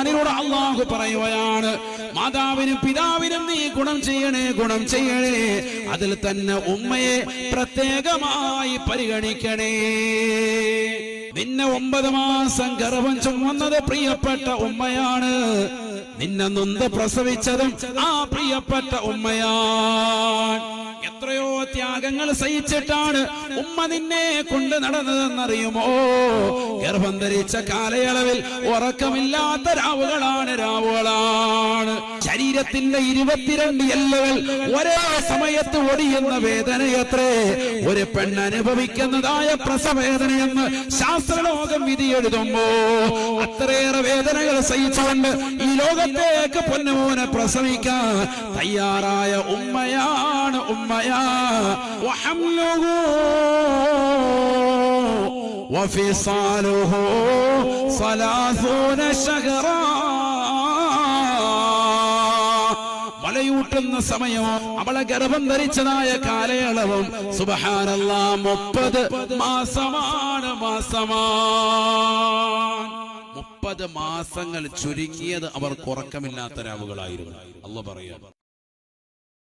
ഖുർആനിലൂടെ അല്ലാഹു പറയുകയാണ്, മാതാവിനും പിതാവിനും നീ ഗുണം ചെയ്യണേ, ഗുണം ചെയ്യണേ. അതിൽ തന്നെ ഉമ്മയെ പ്രത്യേകമായി പരിഗണിക്കണേ. നിന്നെ 9 മാസം ഗർഭം ചുമന്നത് പ്രിയപ്പെട്ട ഉമ്മയാണ്. നിന്നെ നൊന്ത് പ്രസവിച്ചതും ആ പ്രിയപ്പെട്ട ഉമ്മയാണ്. എത്രയോ ത്യാഗങ്ങൾ സഹിച്ചിട്ടാണ് ഉമ്മ നിന്നെ കൊണ്ട് നടന്നതെന്നറിയുമോ? ഗർഭം ധരിച്ച കാലയളവിൽ ഉറക്കമില്ലാത്ത രാവുകളാണ്. ശരീരത്തിന്റെ 22 എല്ലുകൾ ഒരേ സമയത്ത് ഒടിയുന്ന വേദനയത്രേ ഒരു പെണ്ണനുഭവിക്കുന്നതായ പ്രസവവേദനയെന്ന് ശാസ്ത്രലോകം വിധി എഴുതുമ്പോ അത്രയേറെ വേദനകൾ സഹിച്ചുകൊണ്ട് ഈ ലോകത്തേക്ക് പൊന്നുമോനെ പ്രസവിക്കാൻ തയ്യാറായ ഉമ്മയാണ് വഹംലുഹു വഫിസാലുഹു 30 ശഹറാ. മലയൂട്ടുന്ന സമയവും അവളെ ഗർഭം ധരിച്ചതായ കാലയളവും സുബ്ഹാനല്ലാഹ് 30 മാസമാണ്. 30 മാസങ്ങൾ ചുരുങ്ങിയത് അവർക്ക് ഉറക്കമില്ലാത്ത രാവുകളായിരുന്നു. അല്ലാഹു പറയാ.